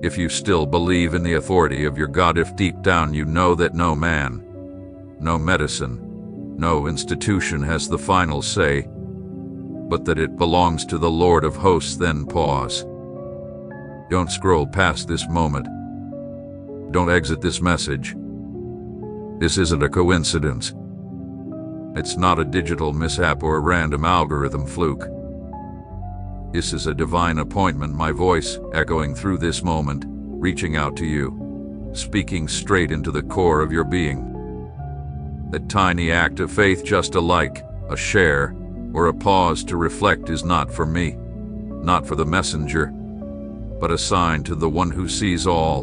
If you still believe in the authority of your God, if deep down you know that no man, no medicine, no institution has the final say, but that it belongs to the Lord of hosts, then pause. Don't scroll past this moment. Don't exit this message. This isn't a coincidence. It's not a digital mishap or a random algorithm fluke. This is a divine appointment, my voice echoing through this moment, reaching out to you, speaking straight into the core of your being. That tiny act of faith, just a like, a share, or a pause to reflect, is not for me, not for the messenger, but a sign to the one who sees all,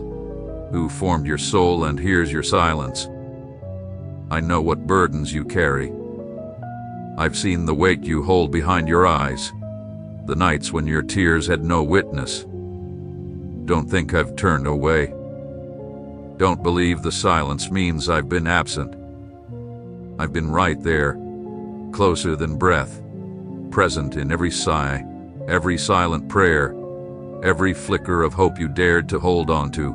who formed your soul and hears your silence. I know what burdens you carry. I've seen the weight you hold behind your eyes, the nights when your tears had no witness. Don't think I've turned away. Don't believe the silence means I've been absent. I've been right there, closer than breath, present in every sigh, every silent prayer, every flicker of hope you dared to hold on to.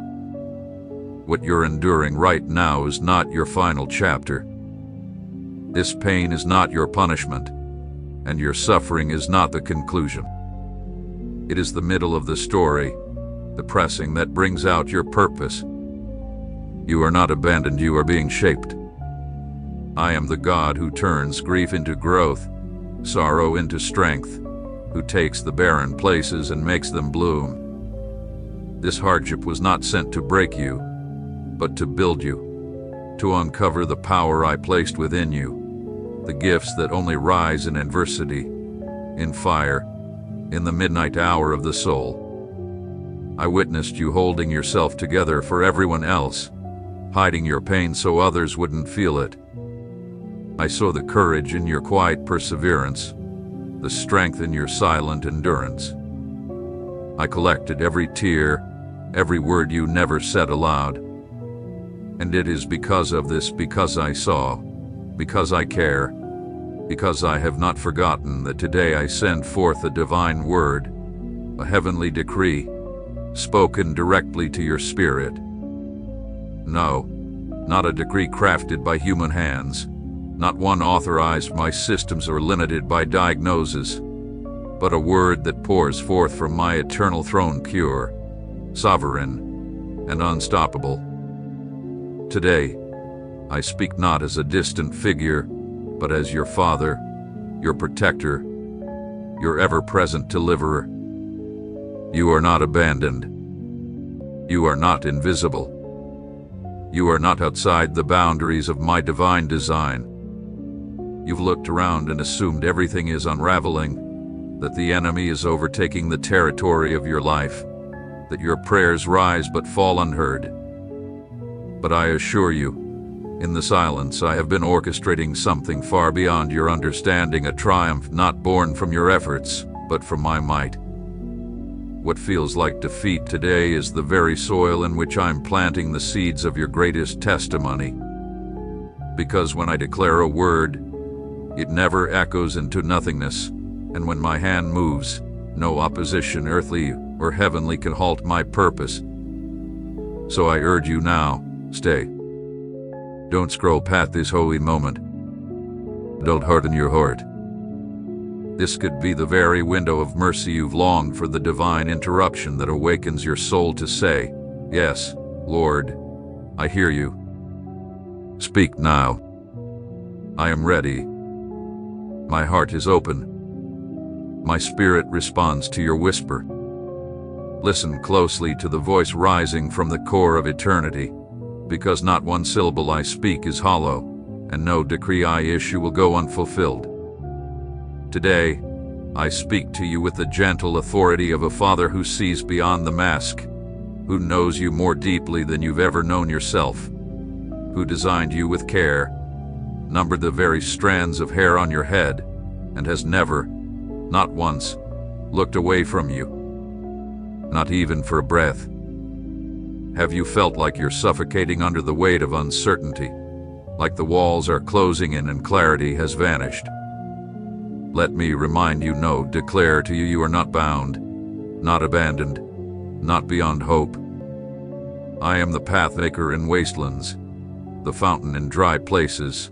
What you're enduring right now is not your final chapter. This pain is not your punishment, and your suffering is not the conclusion. It is the middle of the story, the pressing that brings out your purpose. You are not abandoned, you are being shaped. I am the God who turns grief into growth, sorrow into strength, who takes the barren places and makes them bloom. This hardship was not sent to break you, but to build you, to uncover the power I placed within you, the gifts that only rise in adversity, in fire, in the midnight hour of the soul. I witnessed you holding yourself together for everyone else, hiding your pain so others wouldn't feel it. I saw the courage in your quiet perseverance, the strength in your silent endurance. I collected every tear, every word you never said aloud. And it is because of this, because I saw, because I care, because I have not forgotten, that today I send forth a divine word, a heavenly decree, spoken directly to your spirit. No, not a decree crafted by human hands, not one authorized by systems or limited by diagnosis, but a word that pours forth from my eternal throne, pure, sovereign, and unstoppable. Today, I speak not as a distant figure, but as your Father, your protector, your ever-present deliverer. You are not abandoned. You are not invisible. You are not outside the boundaries of my divine design. You've looked around and assumed everything is unraveling, that the enemy is overtaking the territory of your life, that your prayers rise but fall unheard. But I assure you, in the silence I have been orchestrating something far beyond your understanding, a triumph not born from your efforts, but from my might. What feels like defeat today is the very soil in which I'm planting the seeds of your greatest testimony. Because when I declare a word, it never echoes into nothingness, and when my hand moves, no opposition, earthly or heavenly, can halt my purpose. So I urge you now, stay. Don't scroll past this holy moment. Don't harden your heart. This could be the very window of mercy you've longed for, the divine interruption that awakens your soul to say, "Yes, Lord, I hear you. Speak now. I am ready. My heart is open. My spirit responds to your whisper." Listen closely to the voice rising from the core of eternity, because not one syllable I speak is hollow, and no decree I issue will go unfulfilled. Today, I speak to you with the gentle authority of a father who sees beyond the mask, who knows you more deeply than you've ever known yourself, who designed you with care, numbered the very strands of hair on your head, and has never, not once, looked away from you, not even for a breath. Have you felt like you're suffocating under the weight of uncertainty, like the walls are closing in and clarity has vanished? Let me remind you, declare to you, you are not bound, not abandoned, not beyond hope. I am the pathmaker in wastelands, the fountain in dry places,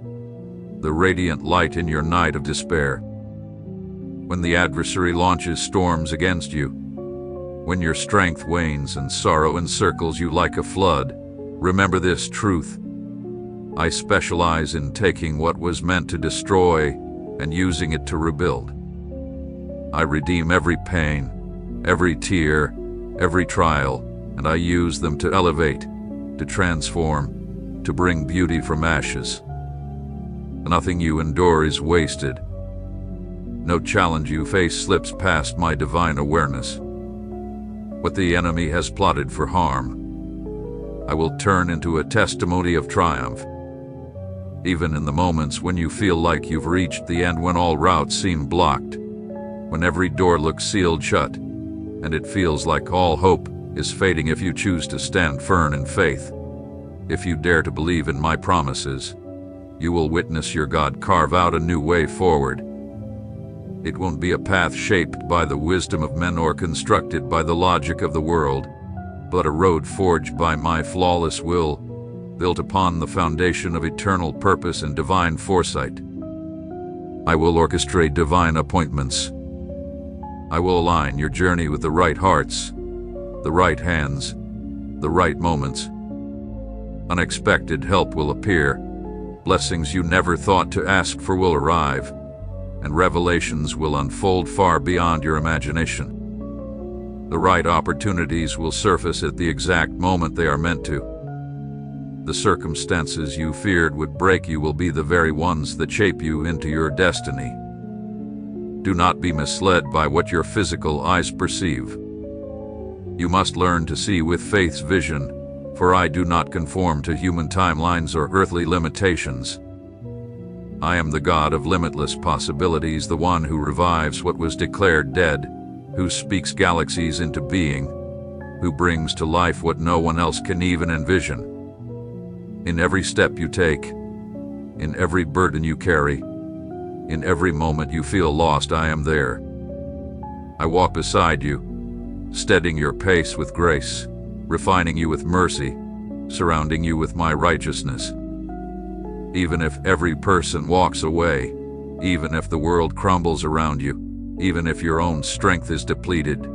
the radiant light in your night of despair. When the adversary launches storms against you, when your strength wanes and sorrow encircles you like a flood, remember this truth. I specialize in taking what was meant to destroy and using it to rebuild. I redeem every pain, every tear, every trial, and I use them to elevate, to transform, to bring beauty from ashes. Nothing you endure is wasted. No challenge you face slips past my divine awareness. What the enemy has plotted for harm, I will turn into a testimony of triumph. Even in the moments when you feel like you've reached the end, when all routes seem blocked, when every door looks sealed shut, and it feels like all hope is fading, if you choose to stand firm in faith, if you dare to believe in my promises, you will witness your God carve out a new way forward. It won't be a path shaped by the wisdom of men or constructed by the logic of the world, but a road forged by my flawless will, built upon the foundation of eternal purpose and divine foresight. I will orchestrate divine appointments. I will align your journey with the right hearts, the right hands, the right moments. Unexpected help will appear, blessings you never thought to ask for will arrive, and revelations will unfold far beyond your imagination. The right opportunities will surface at the exact moment they are meant to. The circumstances you feared would break you will be the very ones that shape you into your destiny. Do not be misled by what your physical eyes perceive. You must learn to see with faith's vision, for I do not conform to human timelines or earthly limitations. I am the God of limitless possibilities, the one who revives what was declared dead, who speaks galaxies into being, who brings to life what no one else can even envision. In every step you take, in every burden you carry, in every moment you feel lost, I am there. I walk beside you, steadying your pace with grace, refining you with mercy, surrounding you with my righteousness. Even if every person walks away, even if the world crumbles around you, even if your own strength is depleted,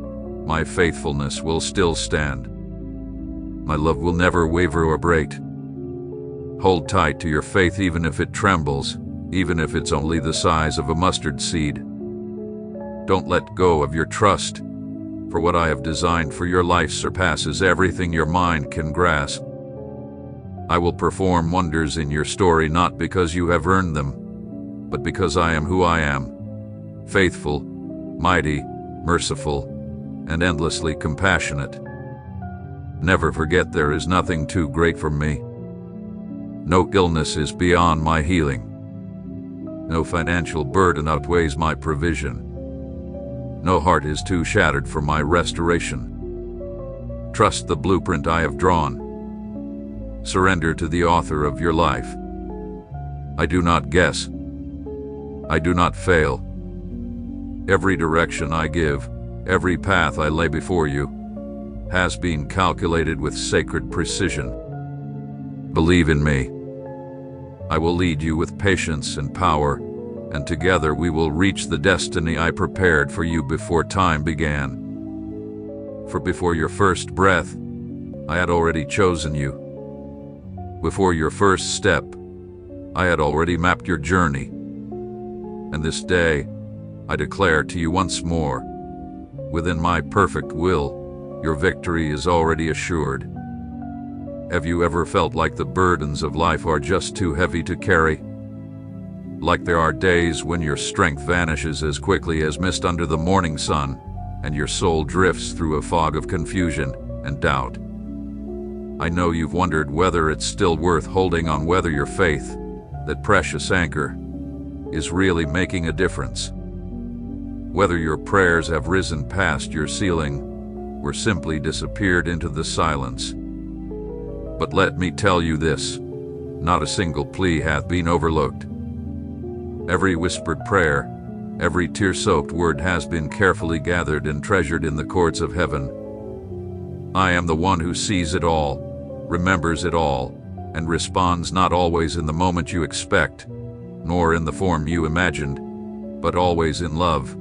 my faithfulness will still stand. My love will never waver or break. Hold tight to your faith even if it trembles, even if it's only the size of a mustard seed. Don't let go of your trust, for what I have designed for your life surpasses everything your mind can grasp. I will perform wonders in your story, not because you have earned them, but because I am who I am, faithful, mighty, merciful, and endlessly compassionate. Never forget there is nothing too great for me. No illness is beyond my healing. No financial burden outweighs my provision. No heart is too shattered for my restoration. Trust the blueprint I have drawn. Surrender to the author of your life. I do not guess. I do not fail. Every direction I give, every path I lay before you, has been calculated with sacred precision. Believe in me. I will lead you with patience and power, and together we will reach the destiny I prepared for you before time began. For before your first breath, I had already chosen you. Before your first step, I had already mapped your journey. And this day, I declare to you once more, within my perfect will, your victory is already assured. Have you ever felt like the burdens of life are just too heavy to carry? Like there are days when your strength vanishes as quickly as mist under the morning sun, and your soul drifts through a fog of confusion and doubt. I know you've wondered whether it's still worth holding on, whether your faith, that precious anchor, is really making a difference. Whether your prayers have risen past your ceiling or simply disappeared into the silence. But let me tell you this, not a single plea hath been overlooked. Every whispered prayer, every tear-soaked word has been carefully gathered and treasured in the courts of heaven. I am the one who sees it all, remembers it all, and responds not always in the moment you expect, nor in the form you imagined, but always in love,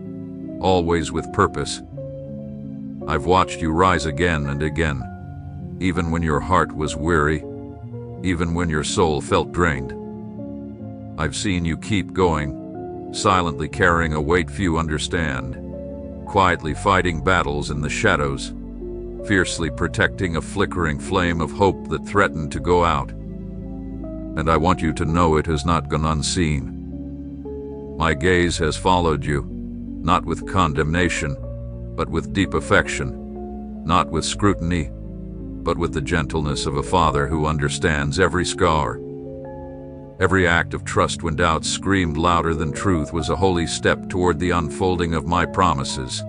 always with purpose. I've watched you rise again and again, even when your heart was weary, even when your soul felt drained. I've seen you keep going, silently carrying a weight few understand, quietly fighting battles in the shadows, fiercely protecting a flickering flame of hope that threatened to go out. And I want you to know it has not gone unseen. My gaze has followed you, not with condemnation, but with deep affection, not with scrutiny, but with the gentleness of a father who understands every scar. Every act of trust when doubts screamed louder than truth was a holy step toward the unfolding of my promises.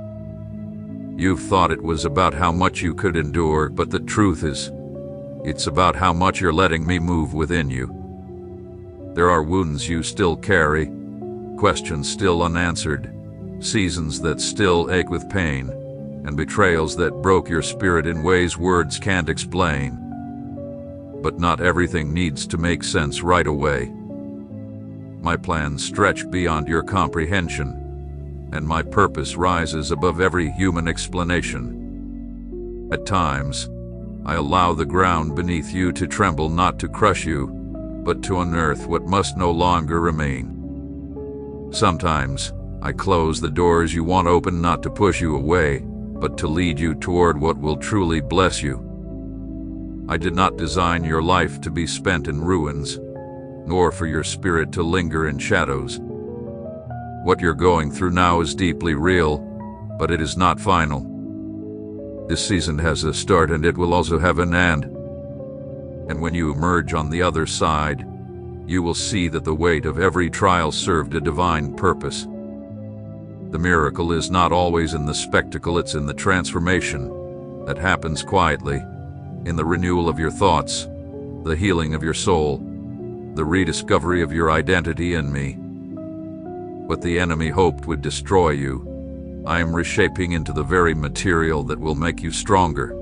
You've thought it was about how much you could endure, but the truth is, it's about how much you're letting me move within you. There are wounds you still carry, questions still unanswered, seasons that still ache with pain, and betrayals that broke your spirit in ways words can't explain. But not everything needs to make sense right away. My plans stretch beyond your comprehension, and my purpose rises above every human explanation. At times, I allow the ground beneath you to tremble, not to crush you, but to unearth what must no longer remain. Sometimes, I close the doors you want open, not to push you away, but to lead you toward what will truly bless you. I did not design your life to be spent in ruins, nor for your spirit to linger in shadows. What you're going through now is deeply real, but it is not final. This season has a start and it will also have an end. And when you emerge on the other side, you will see that the weight of every trial served a divine purpose. The miracle is not always in the spectacle, it's in the transformation that happens quietly, in the renewal of your thoughts, the healing of your soul, the rediscovery of your identity in me. What the enemy hoped would destroy you, I am reshaping into the very material that will make you stronger.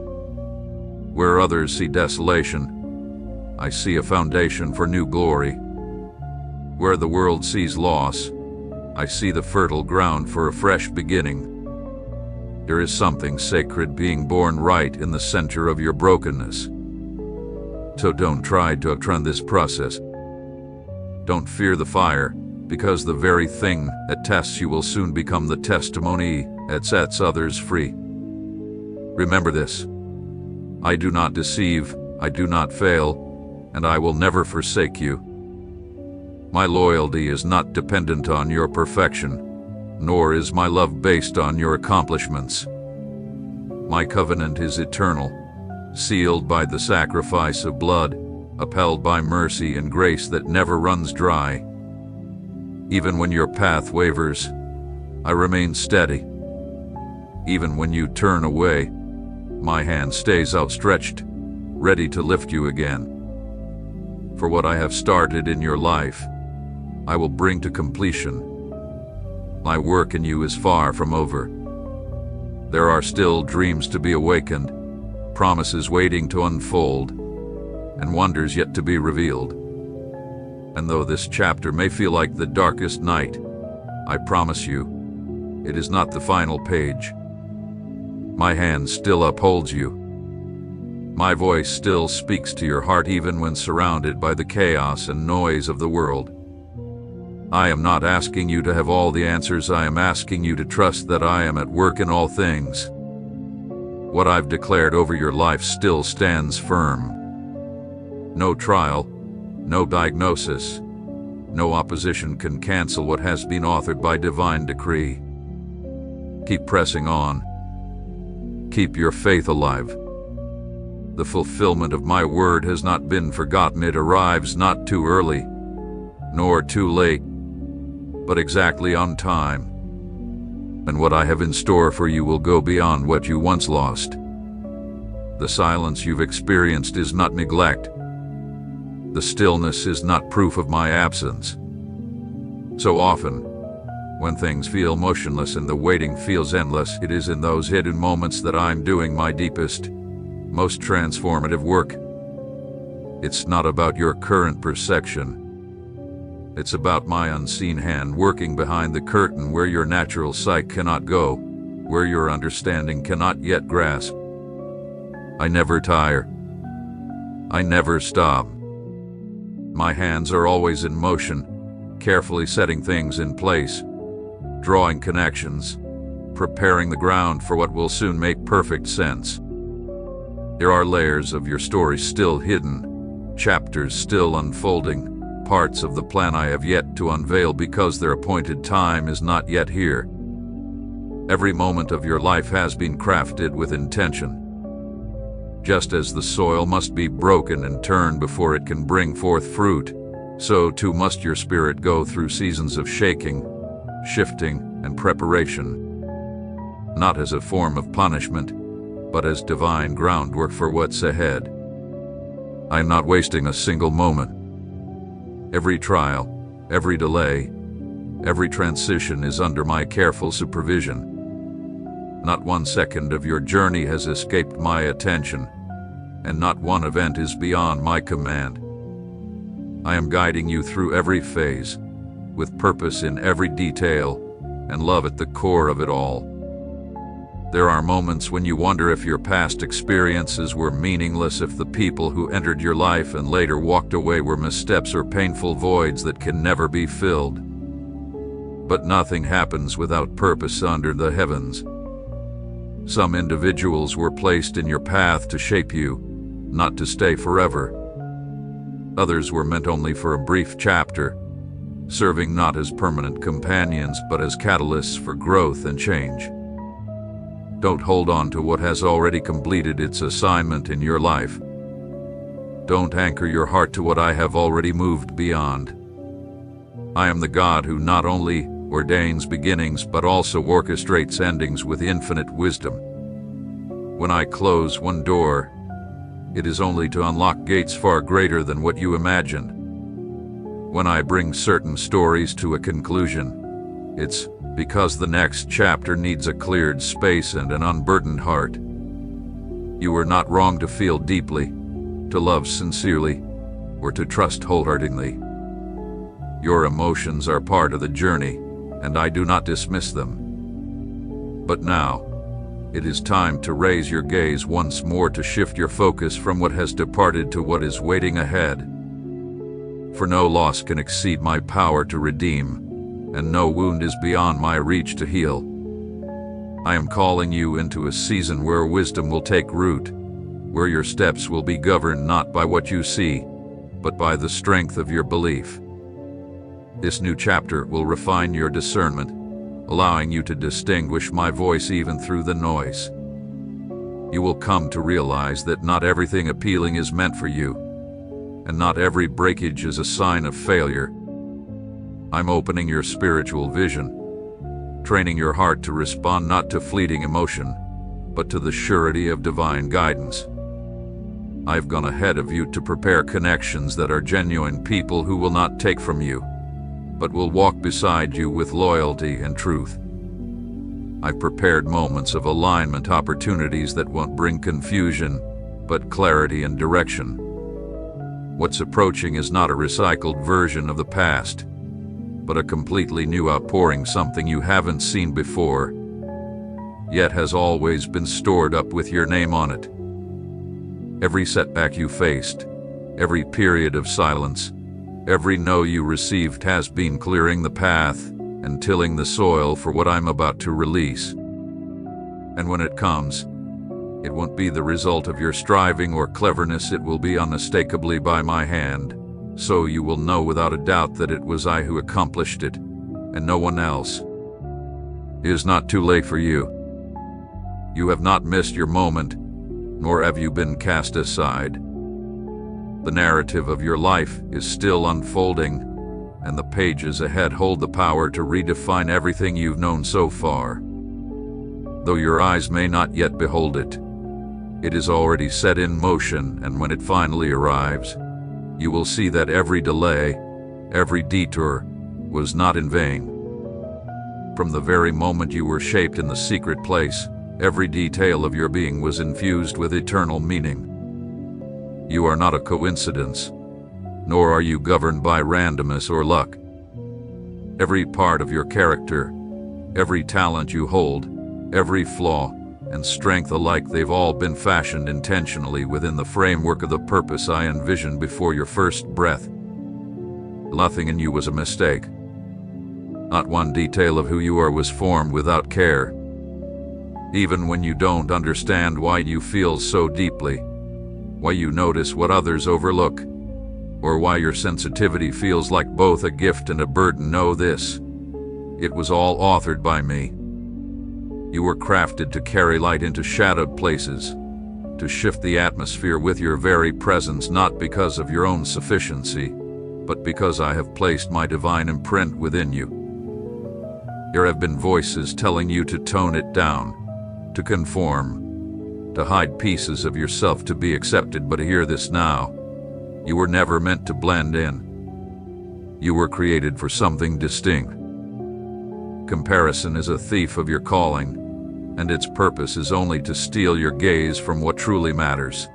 Where others see desolation, I see a foundation for new glory. Where the world sees loss, I see the fertile ground for a fresh beginning. There is something sacred being born right in the center of your brokenness. So don't try to outrun this process. Don't fear the fire, because the very thing that tests you will soon become the testimony that sets others free. Remember this: I do not deceive, I do not fail, and I will never forsake you. My loyalty is not dependent on your perfection, nor is my love based on your accomplishments. My covenant is eternal, sealed by the sacrifice of blood, upheld by mercy and grace that never runs dry. Even when your path wavers, I remain steady. Even when you turn away, my hand stays outstretched, ready to lift you again. For what I have started in your life, I will bring to completion. My work in you is far from over. There are still dreams to be awakened, promises waiting to unfold, and wonders yet to be revealed. And though this chapter may feel like the darkest night, I promise you, it is not the final page. My hand still upholds you. My voice still speaks to your heart even when surrounded by the chaos and noise of the world. I am not asking you to have all the answers, I am asking you to trust that I am at work in all things. What I've declared over your life still stands firm. No trial, no diagnosis, no opposition can cancel what has been authored by divine decree. Keep pressing on. Keep your faith alive. The fulfillment of my word has not been forgotten. It arrives not too early, nor too late, but exactly on time. And what I have in store for you will go beyond what you once lost. The silence you've experienced is not neglect. The stillness is not proof of my absence. So often, when things feel motionless and the waiting feels endless, it is in those hidden moments that I'm doing my deepest, most transformative work. It's not about your current perception. It's about my unseen hand working behind the curtain where your natural sight cannot go, where your understanding cannot yet grasp. I never tire. I never stop. My hands are always in motion, carefully setting things in place, drawing connections, preparing the ground for what will soon make perfect sense. There are layers of your story still hidden, chapters still unfolding, parts of the plan I have yet to unveil because their appointed time is not yet here. Every moment of your life has been crafted with intention. Just as the soil must be broken and turned before it can bring forth fruit, so too must your spirit go through seasons of shaking, shifting, and preparation. Not as a form of punishment, but as divine groundwork for what's ahead. I am not wasting a single moment. Every trial, every delay, every transition is under my careful supervision. Not one second of your journey has escaped my attention, and not one event is beyond my command. I am guiding you through every phase, with purpose in every detail, and love at the core of it all. There are moments when you wonder if your past experiences were meaningless, if the people who entered your life and later walked away were missteps or painful voids that can never be filled. But nothing happens without purpose under the heavens. Some individuals were placed in your path to shape you, not to stay forever. Others were meant only for a brief chapter, serving not as permanent companions but as catalysts for growth and change. Don't hold on to what has already completed its assignment in your life. Don't anchor your heart to what I have already moved beyond. I am the God who not only ordains beginnings but also orchestrates endings with infinite wisdom. When I close one door, it is only to unlock gates far greater than what you imagined. When I bring certain stories to a conclusion, it's because the next chapter needs a cleared space and an unburdened heart. You were not wrong to feel deeply, to love sincerely, or to trust wholeheartedly. Your emotions are part of the journey, and I do not dismiss them. But now, it is time to raise your gaze once more, to shift your focus from what has departed to what is waiting ahead. For no loss can exceed my power to redeem, and no wound is beyond my reach to heal. I am calling you into a season where wisdom will take root, where your steps will be governed not by what you see, but by the strength of your belief. This new chapter will refine your discernment, allowing you to distinguish my voice even through the noise. You will come to realize that not everything appealing is meant for you, and not every breakage is a sign of failure. I'm opening your spiritual vision, training your heart to respond not to fleeting emotion, but to the surety of divine guidance. I've gone ahead of you to prepare connections that are genuine, people who will not take from you, but will walk beside you with loyalty and truth. I've prepared moments of alignment, opportunities that won't bring confusion, but clarity and direction. What's approaching is not a recycled version of the past, but a completely new outpouring, something you haven't seen before, yet has always been stored up with your name on it. Every setback you faced, every period of silence, every no you received has been clearing the path and tilling the soil for what I'm about to release. And when it comes, it won't be the result of your striving or cleverness, it will be unmistakably by my hand. So you will know without a doubt that it was I who accomplished it, and no one else. It is not too late for you. You have not missed your moment, nor have you been cast aside. The narrative of your life is still unfolding, and the pages ahead hold the power to redefine everything you've known so far. Though your eyes may not yet behold it, it is already set in motion, and when it finally arrives, you will see that every delay, every detour, was not in vain. From the very moment you were shaped in the secret place, every detail of your being was infused with eternal meaning. You are not a coincidence, nor are you governed by randomness or luck. Every part of your character, every talent you hold, every flaw and strength alike, they've all been fashioned intentionally within the framework of the purpose I envisioned before your first breath. Nothing in you was a mistake. Not one detail of who you are was formed without care. Even when you don't understand why you feel so deeply, why you notice what others overlook, or why your sensitivity feels like both a gift and a burden, know this: it was all authored by me. You were crafted to carry light into shadowed places, to shift the atmosphere with your very presence, not because of your own sufficiency, but because I have placed my divine imprint within you. There have been voices telling you to tone it down, to conform, to hide pieces of yourself to be accepted, but hear this now: you were never meant to blend in. You were created for something distinct. Comparison is a thief of your calling, and its purpose is only to steal your gaze from what truly matters.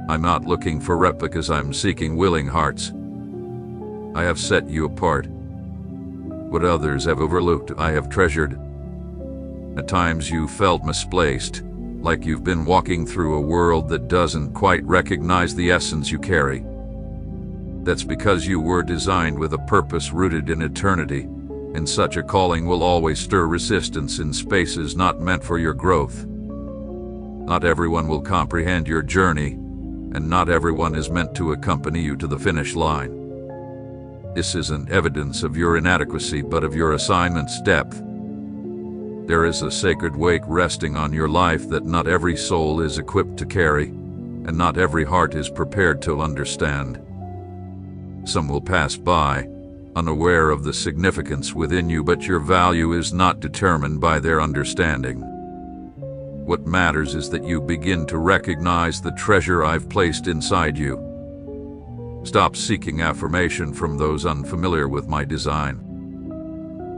I'm not looking for replicas, I'm seeking willing hearts. I have set you apart. What others have overlooked, I have treasured. At times you felt misplaced, like you've been walking through a world that doesn't quite recognize the essence you carry. That's because you were designed with a purpose rooted in eternity, and such a calling will always stir resistance in spaces not meant for your growth. Not everyone will comprehend your journey, and not everyone is meant to accompany you to the finish line. This isn't evidence of your inadequacy, but of your assignment's depth. There is a sacred weight resting on your life that not every soul is equipped to carry, and not every heart is prepared to understand. Some will pass by, unaware of the significance within you, but your value is not determined by their understanding. What matters is that you begin to recognize the treasure I've placed inside you. Stop seeking affirmation from those unfamiliar with my design.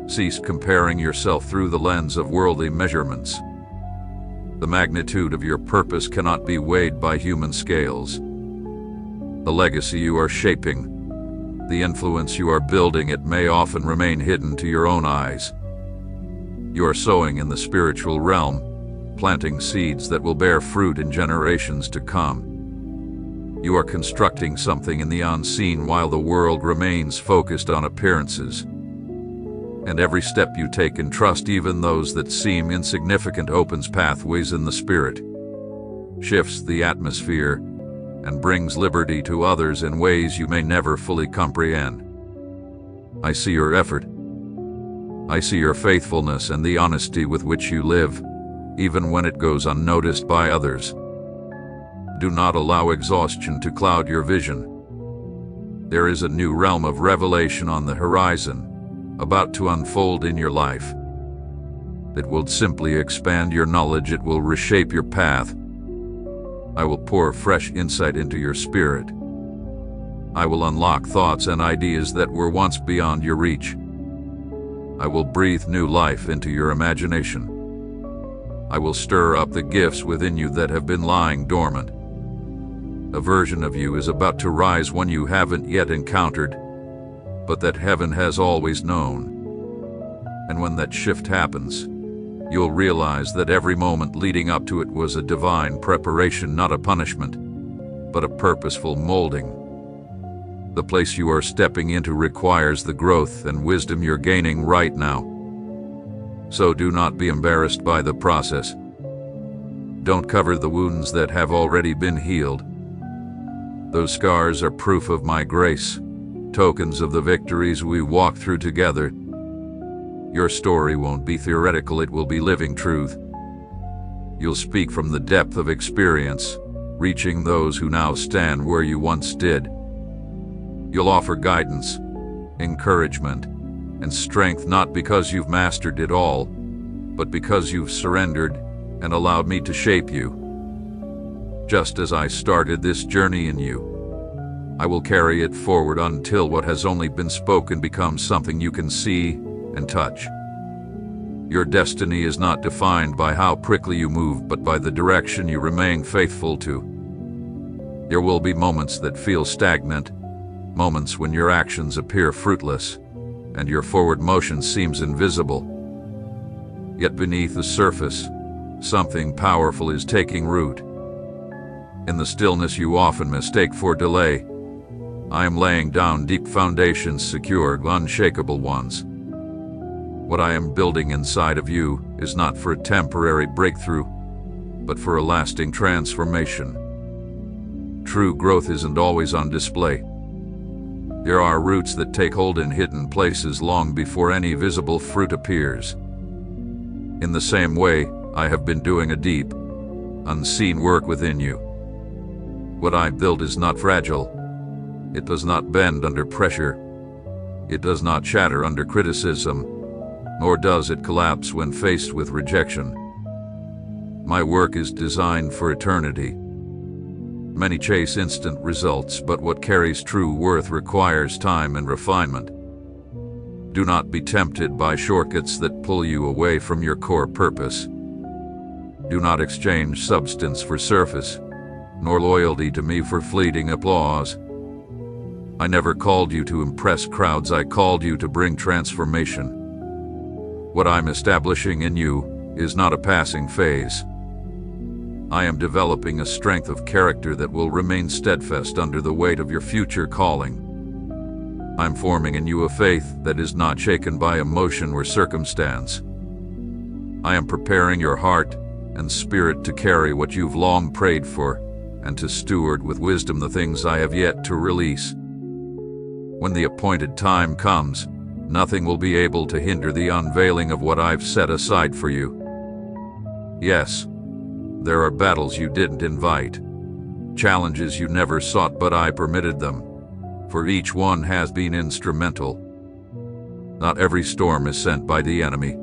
Cease comparing yourself through the lens of worldly measurements. The magnitude of your purpose cannot be weighed by human scales. The legacy you are shaping, the influence you are building, it may often remain hidden to your own eyes. You are sowing in the spiritual realm, planting seeds that will bear fruit in generations to come. You are constructing something in the unseen while the world remains focused on appearances. And every step you take in trust, even those that seem insignificant, opens pathways in the spirit, shifts the atmosphere, and brings liberty to others in ways you may never fully comprehend. I see your effort. I see your faithfulness and the honesty with which you live, even when it goes unnoticed by others. Do not allow exhaustion to cloud your vision. There is a new realm of revelation on the horizon, about to unfold in your life. It will simply expand your knowledge. It will reshape your path. I will pour fresh insight into your spirit. I will unlock thoughts and ideas that were once beyond your reach. I will breathe new life into your imagination. I will stir up the gifts within you that have been lying dormant. A version of you is about to rise, one you haven't yet encountered, but that heaven has always known. And when that shift happens, you'll realize that every moment leading up to it was a divine preparation, not a punishment, but a purposeful molding. The place you are stepping into requires the growth and wisdom you're gaining right now. So do not be embarrassed by the process. Don't cover the wounds that have already been healed. Those scars are proof of my grace, tokens of the victories we walk through together. Your story won't be theoretical, it will be living truth. You'll speak from the depth of experience, reaching those who now stand where you once did. You'll offer guidance, encouragement, and strength, not because you've mastered it all, but because you've surrendered and allowed me to shape you. Just as I started this journey in you, I will carry it forward until what has only been spoken becomes something you can see and touch. Your destiny is not defined by how quickly you move, but by the direction you remain faithful to. There will be moments that feel stagnant, moments when your actions appear fruitless, and your forward motion seems invisible. Yet beneath the surface, something powerful is taking root. In the stillness you often mistake for delay, I am laying down deep foundations, secure, unshakable ones. What I am building inside of you is not for a temporary breakthrough, but for a lasting transformation. True growth isn't always on display. There are roots that take hold in hidden places long before any visible fruit appears. In the same way, I have been doing a deep, unseen work within you. What I build is not fragile. It does not bend under pressure. It does not shatter under criticism, nor does it collapse when faced with rejection. My work is designed for eternity. Many chase instant results, but what carries true worth requires time and refinement. Do not be tempted by shortcuts that pull you away from your core purpose. Do not exchange substance for surface, nor loyalty to me for fleeting applause. I never called you to impress crowds, I called you to bring transformation. What I'm establishing in you is not a passing phase. I am developing a strength of character that will remain steadfast under the weight of your future calling. I'm forming in you a faith that is not shaken by emotion or circumstance. I am preparing your heart and spirit to carry what you've long prayed for, and to steward with wisdom the things I have yet to release. When the appointed time comes, nothing will be able to hinder the unveiling of what I've set aside for you. Yes, there are battles you didn't invite, challenges you never sought, but I permitted them, for each one has been instrumental. Not every storm is sent by the enemy.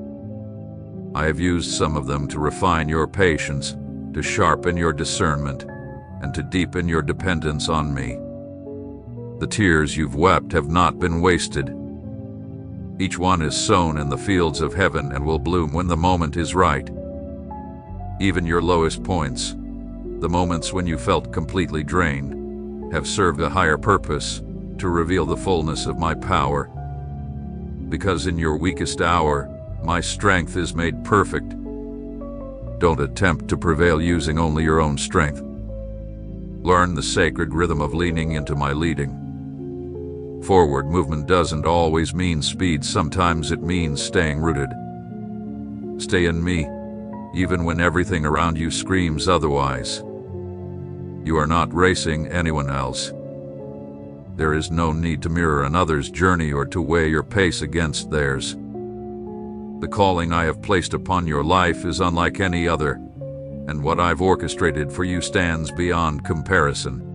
I have used some of them to refine your patience, to sharpen your discernment, and to deepen your dependence on me. The tears you've wept have not been wasted. Each one is sown in the fields of heaven and will bloom when the moment is right. Even your lowest points, the moments when you felt completely drained, have served a higher purpose, to reveal the fullness of my power. Because in your weakest hour, my strength is made perfect. Don't attempt to prevail using only your own strength. Learn the sacred rhythm of leaning into my leading. Forward movement doesn't always mean speed, sometimes it means staying rooted. Stay in me, even when everything around you screams otherwise. You are not racing anyone else. There is no need to mirror another's journey or to weigh your pace against theirs. The calling I have placed upon your life is unlike any other, and what I've orchestrated for you stands beyond comparison.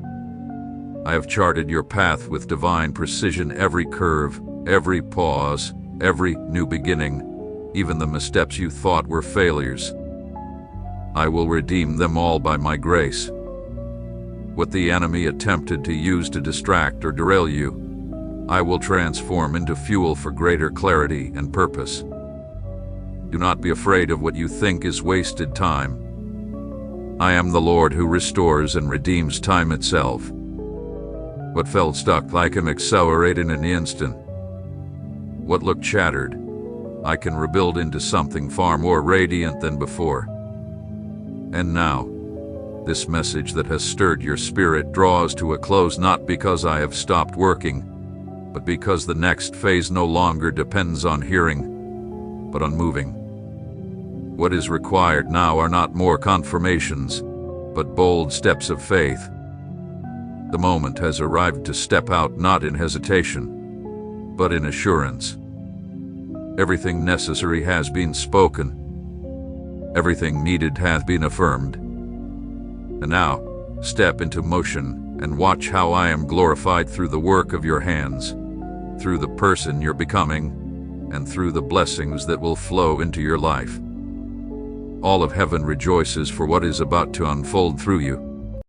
I have charted your path with divine precision, every curve, every pause, every new beginning, even the missteps you thought were failures. I will redeem them all by my grace. What the enemy attempted to use to distract or derail you, I will transform into fuel for greater clarity and purpose. Do not be afraid of what you think is wasted time. I am the Lord who restores and redeems time itself. What felt stuck, I can accelerate in an instant. What looked shattered, I can rebuild into something far more radiant than before. And now, this message that has stirred your spirit draws to a close, not because I have stopped working, but because the next phase no longer depends on hearing, but on moving. What is required now are not more confirmations, but bold steps of faith. The moment has arrived to step out, not in hesitation, but in assurance. Everything necessary has been spoken. Everything needed hath been affirmed. And now, step into motion and watch how I am glorified through the work of your hands, through the person you're becoming, and through the blessings that will flow into your life. All of heaven rejoices for what is about to unfold through you.